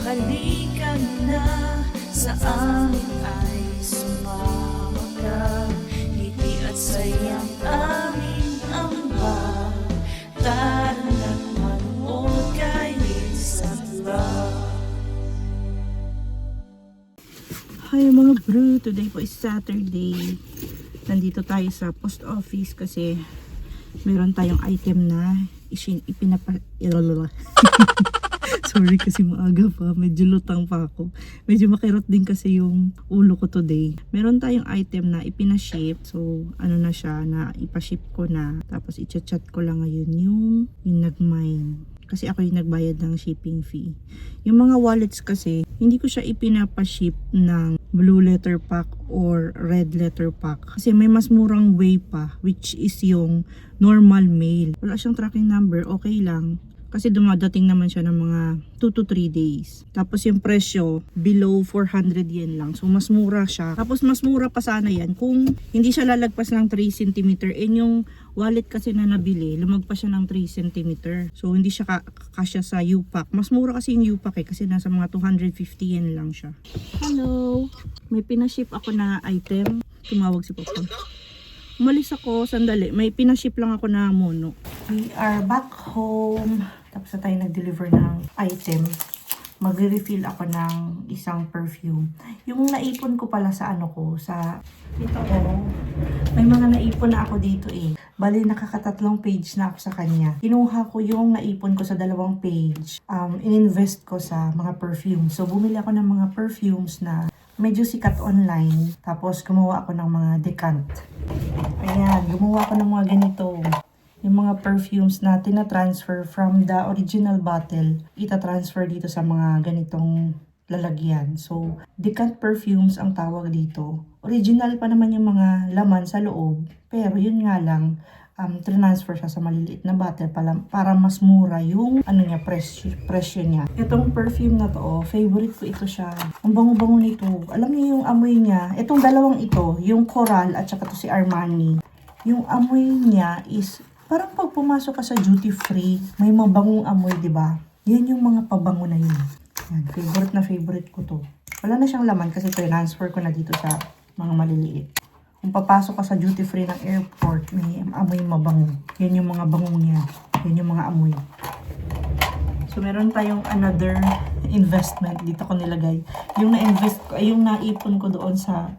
Halikan na sa amin ay sumama ka. Ngiti at sayang aming ambag. Tara na't manood kay Sandra. Hi mga bro, today po is Saturday. Nandito tayo sa post office kasi meron tayong item na Sorry kasi maaga pa, medyo lutang pa ako. Medyo makirot din kasi yung ulo ko today. Meron tayong item na ipinaship. So ano na siya, na ipaship ko na. Tapos i-chat ko lang ngayon yung nag-mine. Kasi ako yung nagbayad ng shipping fee. Yung mga wallets kasi, hindi ko siya ipinapaship ng blue letter pack or red letter pack. Kasi may mas murang way pa, which is yung normal mail. Wala siyang tracking number, okay lang. Kasi dumadating naman siya ng mga 2 to 3 days. Tapos yung presyo, below 400 yen lang. So mas mura siya. Tapos mas mura pa sana yan kung hindi siya lalagpas ng 3 cm. And yung wallet kasi na nabili, lumagpas siya ng 3 cm. So hindi siya kasya sa U-Pack. Mas mura kasi yung U-Pack kasi nasa mga 250 yen lang siya. Hello! May pinaship ako na item. Tumawag si Papa. Umalis ako, sandali. May pinaship lang ako na mono. We are back home. Tapos na tayo nag-deliver ng item. Magre-refill ako ng isang perfume. Yung naipon ko pala sa sa ito may mga naipon na ako dito eh. Bali nakakatatlong page na ako sa kanya. Kinuha ko yung naipon ko sa 2 page. Ininvest ko sa mga perfume. So bumili ako ng mga perfumes na medyo sikat online. Tapos gumawa ako ng mga decant. Ayan, gumawa ako ng mga ganito. Yung mga perfumes na tina-transfer from the original bottle, ita-transfer dito sa mga ganitong lalagyan. So, decant perfumes ang tawag dito. Original pa naman yung mga laman sa loob. Pero yun nga lang, transfer siya sa maliliit na bottle para mas mura yung presyo niya. Itong perfume na to, favorite ko ito siya. Ang bango-bango nito. Alam niyo yung amoy niya. Itong dalawang ito, yung Coral at saka to si Armani. Yung amoy niya is parang pag pumasok ka sa duty free, may mabangong amoy, 'di ba? Yan yung mga pabango na yun. Yan, favorite ko to. Wala na siyang laman kasi transfer ko na dito sa mga maliliit. Kung papasok ka sa duty free ng airport, may amoy mabango. Yan yung mga bango niya. Yan yung mga amoy. So, meron tayong another investment. Dito ko nilagay. Yung na-invest ko, yung naipon ko doon sa,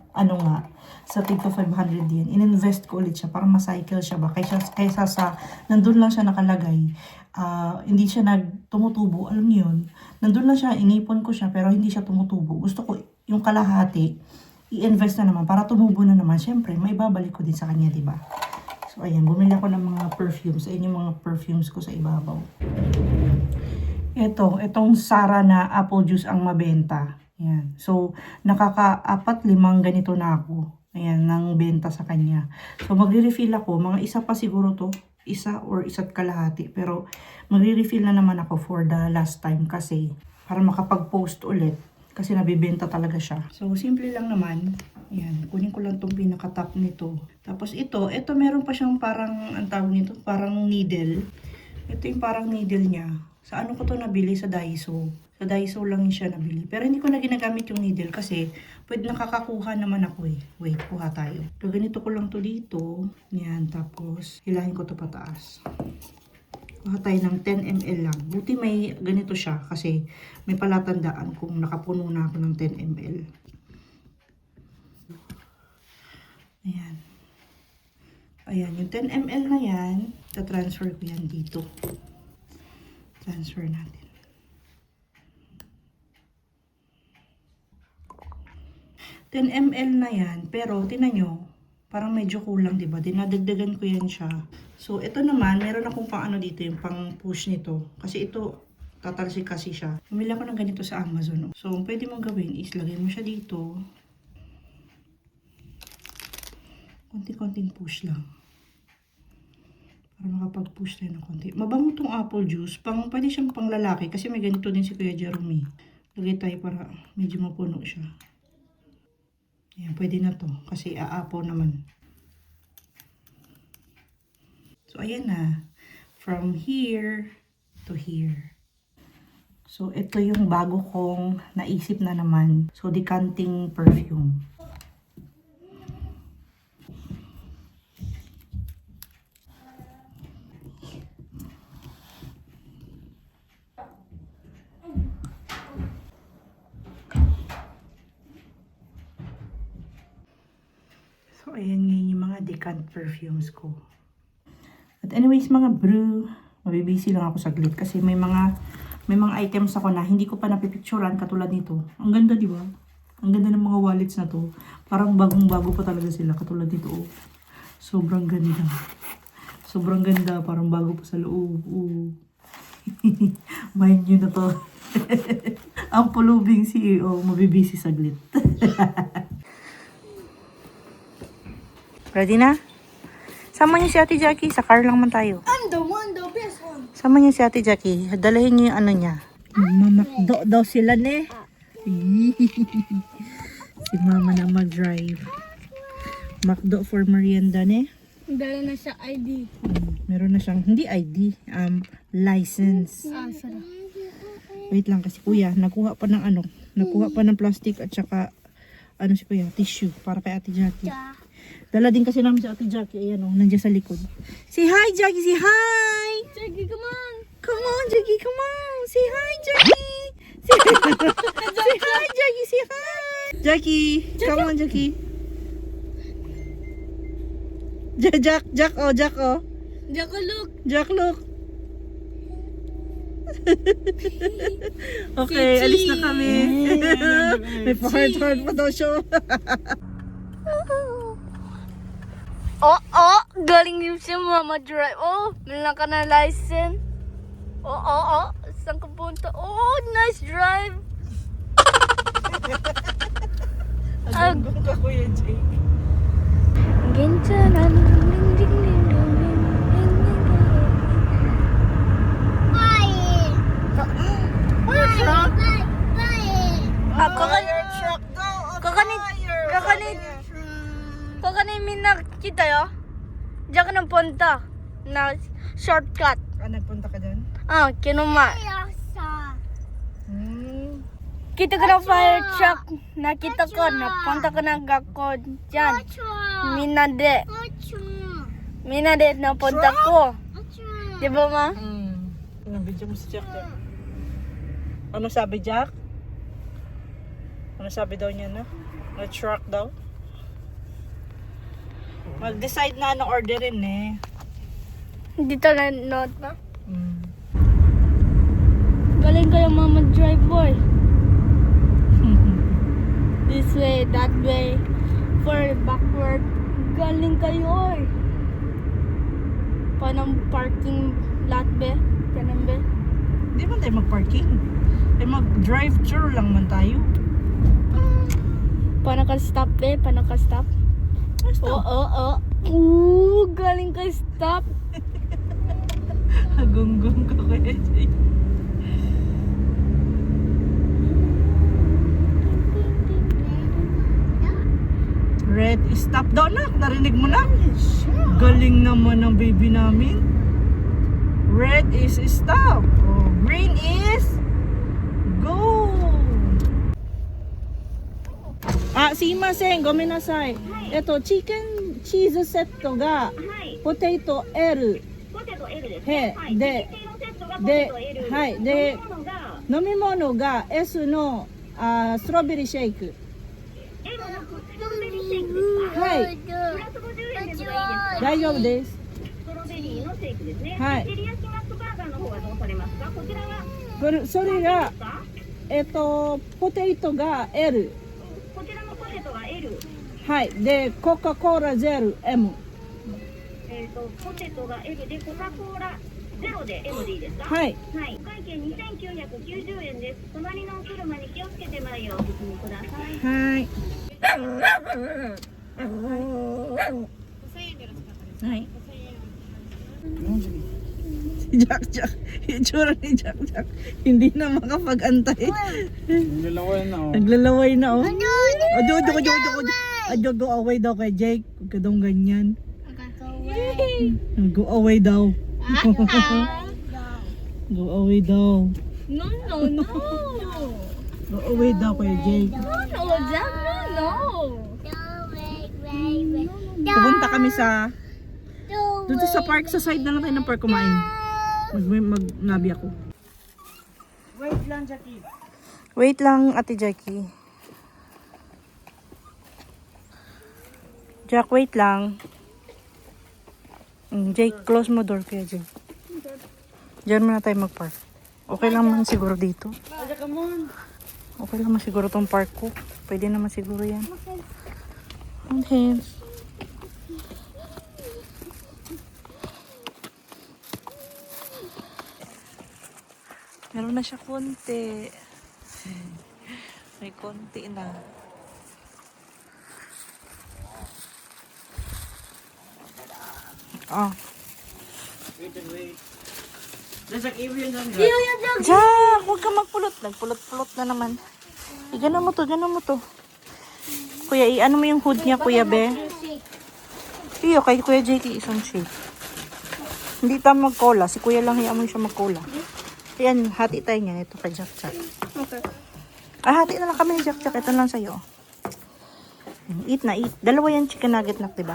sa tig 500 yen. In-invest ko ulit siya para ma-cycle siya ba. Kaysa sa, nandun lang siya nakalagay. Hindi siya tumutubo. Alam niyo yun? Nandun lang siya, inipon ko siya, pero hindi siya tumutubo. Gusto ko yung kalahati, i-invest na naman para tumubo na naman. Siyempre, may babalik ko din sa kanya, di ba? So, ayan, bumili ako ng mga perfumes. Ayan yung mga perfumes ko sa ibabaw. Itong Sara na apple juice ang mabenta. Ayan. So, nakaka-4-5 ganito na ako. Ayan, nang benta sa kanya. So, magre-refill ako. Mga isa pa siguro to. Isa or isa't kalahati. Pero, magre-refill na naman ako for the last time kasi para makapag-post ulit. Kasi nabibenta talaga siya. So, simple lang naman. Ayan, kunin ko lang itong pinaka-top nito. Tapos ito meron pa siyang parang, ang tawag nito, parang needle. Ito yung parang needle niya. Sa ano ko to nabili? Sa Daiso. Sa Daiso lang siya nabili. Pero hindi ko na ginagamit yung needle kasi pwede nakakakuha naman ako eh. Wait, kuha tayo. So, ganito ko lang to dito. Yan, tapos hilahin ko to pataas. Kuha tayo ng 10 ml lang. Buti may ganito siya kasi may palatandaan kung nakapuno na ako ng 10 ml. Ayan. Ayan, yung 10 ml na yan, ta-transfer ko yan dito. Transfer natin. $10 ml na yan, pero tinan nyo, parang medyo kulang, diba? Dinadagdagan ko yan siya. So, ito naman, meron akong pang dito, yung pang push nito. Kasi ito, tatalsik kasi siya. Bumili ako ng ganito sa Amazon. So, pwede mong gawin is, lagay mo siya dito. Konting-konting push lang. Para makapag-push tayo ng konti. Mabango tong apple juice. Pwede siyang pang lalaki kasi may ganito din si Kuya Jerome. Lagay tayo para medyo mapuno siya. Ayan, pwede na to. Kasi aapaw naman. So, ayan na. From here to here. So, ito yung bago kong naisip na naman. So, decanting perfume. So, ayan ngayon yung mga decant perfumes ko. At anyways, mga brew, mabibisi lang ako saglit kasi may mga items ako na hindi ko pa napipicturean katulad nito. Ang ganda, di ba? Ang ganda ng mga wallets na to. Parang bagong-bago pa talaga sila katulad nito. Oh. Sobrang ganda. Sobrang ganda. Parang bago pa sa loob. Oh. Mind nyo na to. Ang pulubing CEO, mabibisi saglit. Ready na? Sama niyo si Ate Jackie. Sa car lang man tayo. I'm the one, the best one. Sama niyo si Ate Jackie. Dalahin niyo yung ano niya. Mamakdo daw sila ne. Si Mama na mag-drive. Makdo for merienda ne. Dala na siya ID. Meron na siyang, hindi ID, license. Sarap. Wait lang kasi kuya, nakuha pa ng ano. Nakuha pa ng plastic at saka, ano si kuya, tissue para kay Ate Jackie. Dala din kasi namin si Ate Jackie. Ayan o, nandiyan sa likod. Say hi, Jackie! Say hi! Jackie, come on. Come on, Jackie! Come on! Say hi, Jackie! Say hi, Jackie! Say hi! Jackie! Come on, Jackie! Jack, oh, Jack, oh. Jack, look. Jack, look. Okay, alis na kami. May pa-heart pa daw siya. Galing yung si Mama Drive. Oh, meron ka na license. Saan ka punta? Oh, nice drive. Agong ka, Kuya Jake. Gintanan. Kakanin minakita yo. Diyan ka nang punta na shortcut. Nagpunta ka dyan? Kinuma. Kita ka ng fire truck. Nakita ko, napunta ka ng gakod dyan. Minade napunta ko. Di ba, ma? Nabidyo mo si Jack. Ano sabi, Jack? Ano sabi daw niya na? Na-truck daw? Mag-decide na ano orderin eh. Dito na note na. Galing kayo, Mama Drive boy. This way, that way, forward, backward. Galing kayo eh. Paano parking lot be? Ganun be? Hindi man tayo mag-parking. Mag-drive-thru lang man tayo. Paano ka stop be? Paano ka stop? Galing ka stop. Hagunggong ka kaya Jake. Red, stop daw na. Narinig mo na? Galing naman ng baby namin. Red is stop. Oh, green is go. Sumimasen, gomenasai. Chicken cheese set ga potato L. He, de, nomimono ga S のストロベリーシェイク。はい。大丈夫です。はい。それがポテトが L。はい。でコカ・コーラゼロ M。ポテトが L でコカ・コーラゼロで M でいいですか？はい。はい。お会計2990円です。隣のお車に気をつけて前をお進みください。はい。はい。Si Jack. Itsura ni Jack. Hindi na makapag-antay. Naglalaway na oh. Naglalaway na oh. Adyo, go away daw kay Jake. Huwag ka daw ganyan. Go away daw. Go away daw. No, no, no. Uuwi daw Kuya Jake. No, no, Jack, no, no. Pupunta kami sa dito sa park, sa side na lang tayo ng park kumain. Magnabi ako. Wait lang, Jackie. Wait lang, Ate Jackie. Jack, wait lang. Jake, close mo door kaya Jake. Diyan muna tayo mag-park. Okay lang man siguro dito. Aja, come on. Okay lang man siguro tong park ko. Pwede naman siguro yan. Okay. Meron na siya konti. May konti na. Oh. Wait and wait. There's like alien on Jack, huwag ka magpulot. Nagpulot-pulot na naman. Gano'n mo to, gano'n mo to. Kuya, ano mo yung hood niya, Kuya Be? Iyo, kay Kuya JT isang shake. Hindi tayo mag-cola. Si Kuya lang hiya mo siya mag-cola. Ayan, hati tayo niyan. Ito kay Jack Jack. Okay. Hati na lang kami ni Jack Jack. Ito lang sa'yo. Eat na, eat. Dalawa yan chicken nugget na, diba?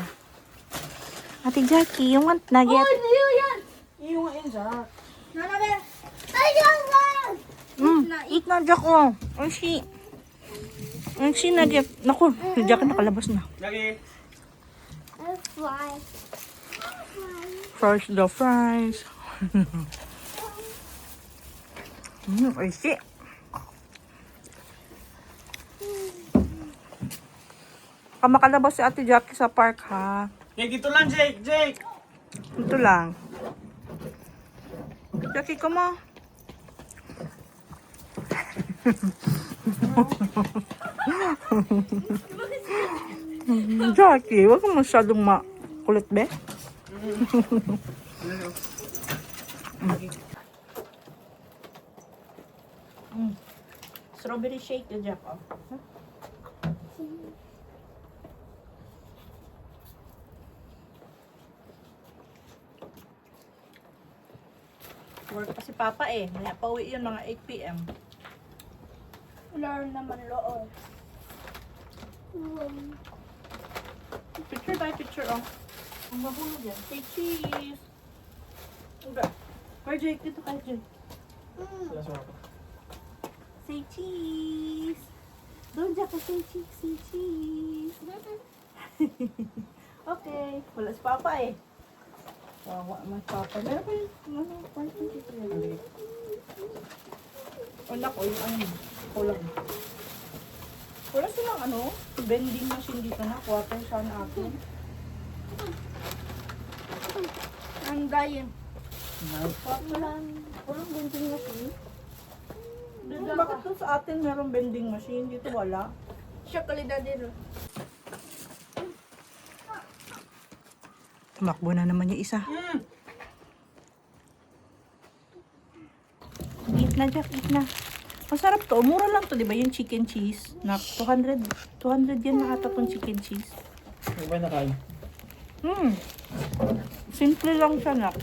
Ate Jackie, yung nugget. Iyo yan. Iyo nga yun, Jack. Nanabe. Ayun lang. Eat na, Jack, oh. Oishi. Oishi nugget. Naku, si Jack nakalabas na. Jackie. Fries the fries. Oishi. Makalabas si Ate Jackie sa park, ha? Jake, dito lang, Jake. Jake. Ito lang. Jackie, come on. Jackie, wag ka masyadong makulit, be. Strawberry shake, Jack. Oh. Work pa si Papa eh. Maya pauwi yun mga 8 p.m. Wala naman loob. Picture tayo, picture oh. Ang mahulog yan. Say cheese. Uga. Kaya Jake, dito kaya Jake. Say cheese. Doon Jack, say cheese, say cheese. Okay. Wala si Papa eh. Wawa naman si Papa. Meron pa yung parking dito yan. Wala ko yung ano. Kulang. Wala silang vending machine dito na. Quarter sana akin. Ang dayan. Walang vending machine. Bakit doon sa atin merong vending machine? Dito wala. Siya kalidad din. Tumakbo na naman yung isa. Eat na, Jack. Eat na. Masarap to. Mura lang to, di ba? Yung chicken cheese. Na 200 yan na ata tong chicken cheese. Ano ba nakain? Simple lang siya na.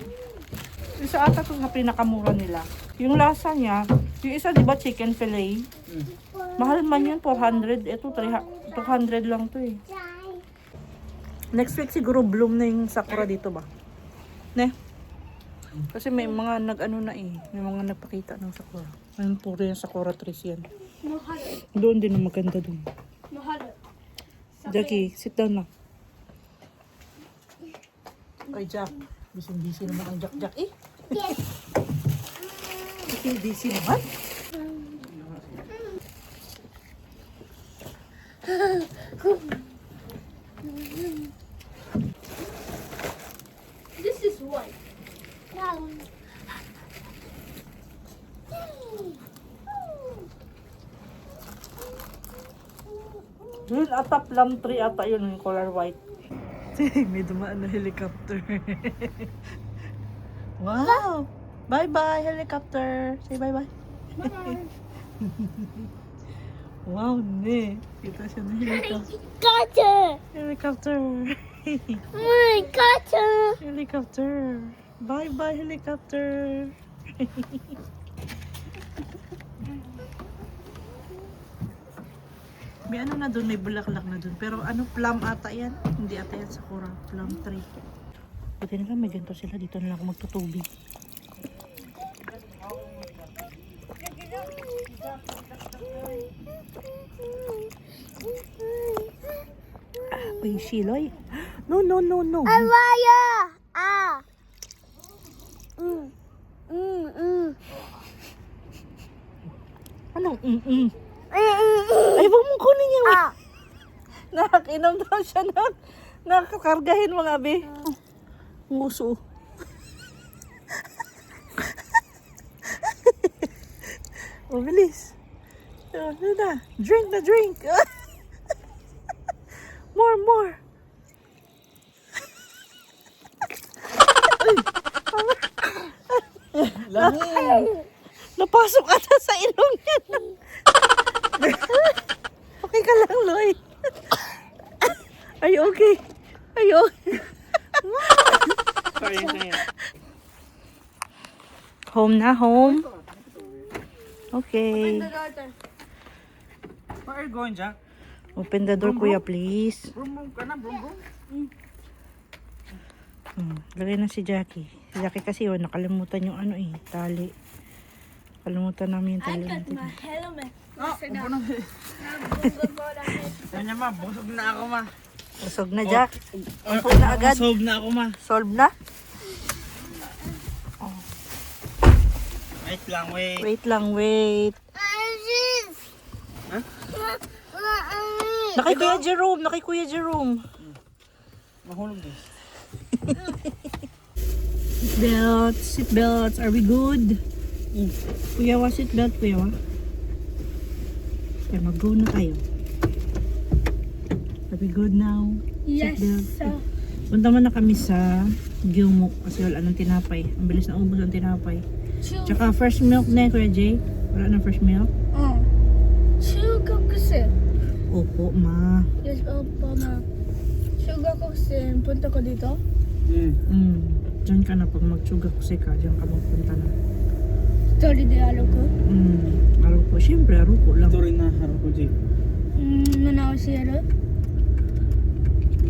Isa ata to sa pinakamura nila. Yung lasa niya, yung isa di ba chicken fillet? Mahal man yun, 400. Ito, 200 lang to eh. Next week siguro bloom na yung sakura dito ba? Ne? Kasi may mga nag-ano na eh. May mga nagpakita ng sakura. Ayun, puro yung sakura trees yan. Mahal. Doon din ang maganda doon. Mahal. Jackie, sit down na. Ay, Jack. Busy naman ang Jack. Eh? Yes. Busy naman? This is white. Yun, atap lam tree ata yun yung color white. May dumaan na helicopter. Wow! Bye-bye, helicopter! Say bye-bye. Wow, ne. Kita siya na helicopter. Gotcha! Helicopter. My gotcha! Helicopter. Bye-bye, helicopter. May ano na dun, may bulaklak na dun. Pero ano, plum ata yan. Hindi ata yan sakura. Plum tree. Buti na lang, may ganito sila. Dito na lang ako magtutubig. Uy, Shiloy. No, no, no, no. Fire! Anong Ay, wag mong kunin yan. Nakakinom daw siya ng nakakargahin mga abe. Nguso. Oh, bilis. Ano na? Drink na drink. More. Napasok ata sa ilong niya. Okay ka lang, Loy. Are you okay? Are you okay? Sorry. Home na, home. Okay. Where are you going, Jack? Open the door, kuya, please. Brum ka na, brum. Lagay na si Jackie. Si Jackie kasi, nakalimutan yung ano tali. Kalimutan namin yung tali natin. helmet. Oh, upo na. Yan niya, ma. Busog na ako, ma. Busog na, Jack. Busog na agad. Busog na ako, ma. Solve na? Wait lang, wait. Wait lang, wait. Huh? Nakay Kuya Jerome. Mahulog din. Seatbelts. Are we good? Kuya, seatbelt, kuya. Okay, mag-go na tayo. Are we good now? Yes, Seatbelt. sir. Punta man na kami sa Gilmok kasi wala nang tinapay. Ang bilis na ubos ang tinapay. Tsaka first milk na Kuya Jay. Wala na first milk? Sugar kasi. Opo, ma. Yes, opo, ma. Sugar kasi. Punta ko dito. Diyan ka na pag magtsuga kasi ka. Diyan ka magpunta na. Story de alo ko. Araw po. Siyempre, araw po lang. Ito rin na harap ko, Jay. Nanaw siya ro.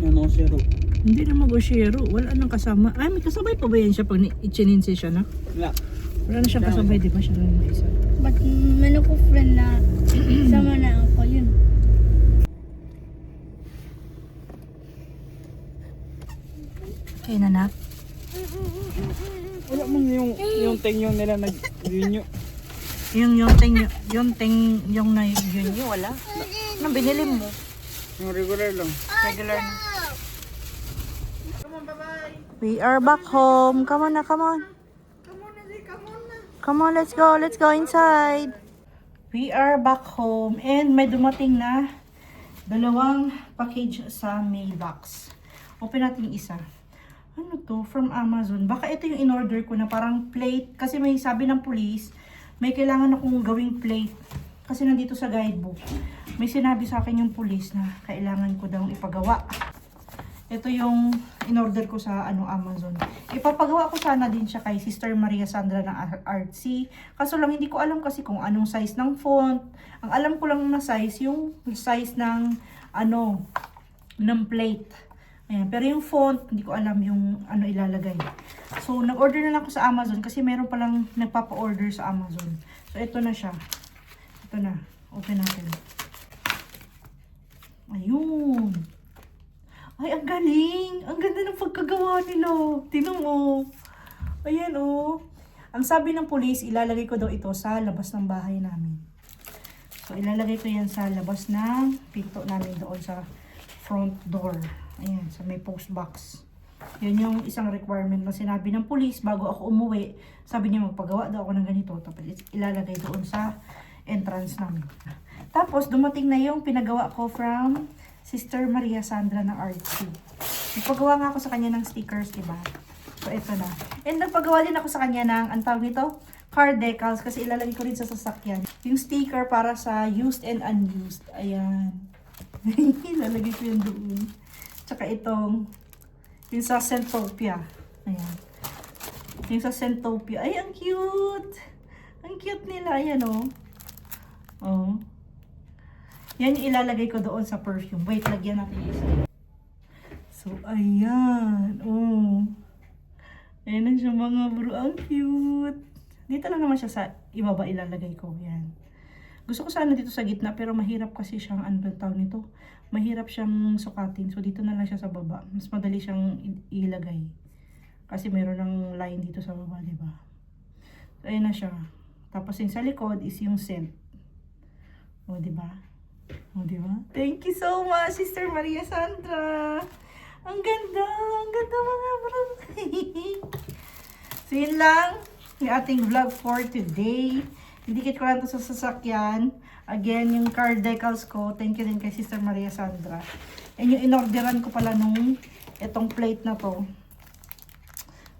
Ano, zero. Hindi na mag-oshiro. Wala nang kasama. Ay, may kasabay pa ba yan siya pag ichininsi siya na? Wala. Wala na siyang kasabay, di ba siya lang na isa? But meron ko friend na sama na ako yun. Okay na na. Wala mong yung tenyo nila nag-renew. Yung ting yung na yun wala. Anong binili mo? Yung regular lang. Regular na. We are back home. Come on na, come on. Come on, let's go. Let's go inside. We are back home and may dumating na dalawang package sa mailbox. Open natin yung isa. Ano to? From Amazon. Baka ito yung in-order ko na parang plate. Kasi may sabi ng police, may kailangan akong gawing plate. Kasi nandito sa guidebook. May sinabi sa akin yung police na kailangan ko daw ipagawa. Ito yung in-order ko sa Amazon. Ipapagawa ko sana din siya kay Sister Maria Sandra ng Artsy. Kaso lang hindi ko alam kasi kung anong size ng font. Ang alam ko lang na size, yung size ng ng plate. Ayan. Pero yung font, hindi ko alam yung ilalagay. So, nag-order na lang ako sa Amazon kasi meron palang nagpapa-order sa Amazon. So, ito na siya. Ito na. Open natin. Ayun. Ay, ang galing! Ang ganda ng pagkagawa nila. Tingnan mo. Ayan, oh. Ang sabi ng police, ilalagay ko daw ito sa labas ng bahay namin. So, ilalagay ko yan sa labas ng pinto namin doon sa front door. Ayan, sa may post box. Yun yung isang requirement na sinabi ng police bago ako umuwi. Sabi niya, magpagawa daw ako ng ganito. Tapos, ilalagay doon sa entrance namin. Tapos, dumating na yung pinagawa ko from Sister Maria Sandra ng Artsy. Nagpagawa nga ako sa kanya ng stickers, diba? So, ito na. And nagpagawa din ako sa kanya ng, ang tawag nito, car decals, kasi ilalagay ko rin sa sasakyan. Yung sticker para sa used and unused. Ayan. Ilalagay ko yun doon. Tsaka itong, yung sa Centopia. Ayan. Yung sa Centopia. Ay, ang cute! Ang cute nila. Ayan, oh. Oh. Yan yung ilalagay ko doon sa perfume. Wait, lagyan natin isa. So, ayan. Oh. Ayan na siya mga bro. Ang cute. Dito lang naman siya sa ibaba ilalagay ko. Yan. Gusto ko sana dito sa gitna pero mahirap kasi siyang ano ba tawag nito. Mahirap siyang sukatin. So, dito na lang siya sa baba. Mas madali siyang ilagay. Kasi meron ng line dito sa baba, diba? So, ayan na siya. Tapos yung sa likod is yung scent. O, diba? O, diba? Thank you so much, Sister Maria Sandra. Ang ganda mga bro. So, yun lang yung ating vlog for today. Didikit ko lang ito sa sasakyan. Again, yung card decals ko. Thank you din kay Sister Maria Sandra. And yung inorderan ko pala nung itong plate na to.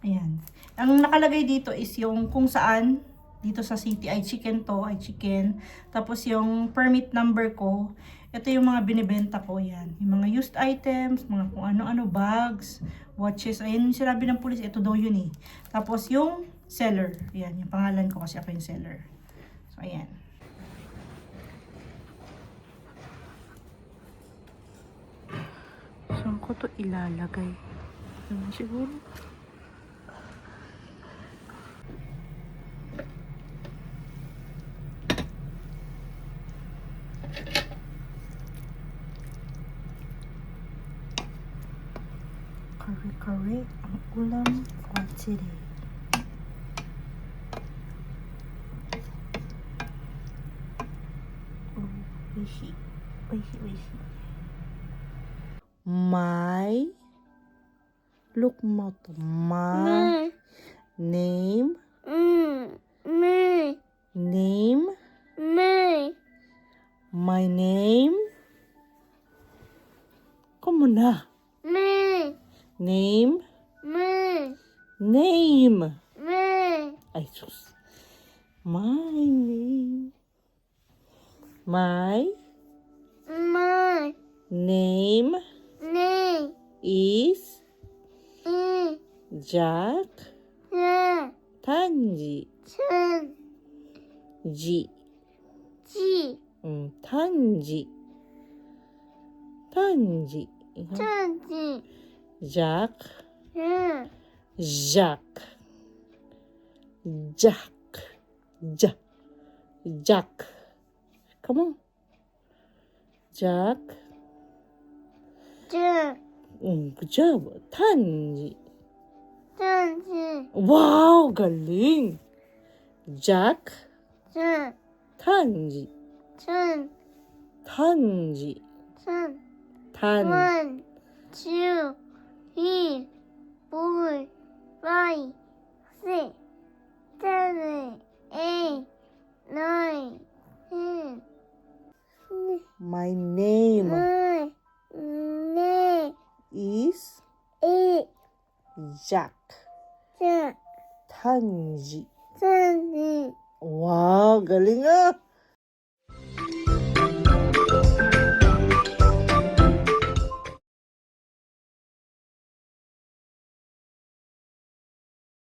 Ayan. Ang nakalagay dito is yung kung saan dito sa city ay chicken to, ay chicken. Tapos yung permit number ko, ito yung mga binibenta ko, yan. Yung mga used items, mga kung ano-ano, bags, watches. Ayan yung sinabi ng police, ito daw yun eh. Tapos yung seller, yan, yung pangalan ko kasi ako yung seller. So, ayan. Saan ko to ilalagay? Siguro. Kare-kare ang ulam for today. Oh, oishi. Oishi, oishi. My, look mo to. My name, name, my name. Como na? Name, name. Ay, sus. My name. My name is Jack Tanji. Ji. Tanji. Tanji. Jack. Jack. Jack. Jack. Jack. Come on. Jack. Good job. Tanji. Wow, galing. Jack. Tanji. Tanji. Tan. 1, 2, 3, 4, 5, 6, 7, 8, 9, 10. My name is Jack Tanji. Wow, galing ah!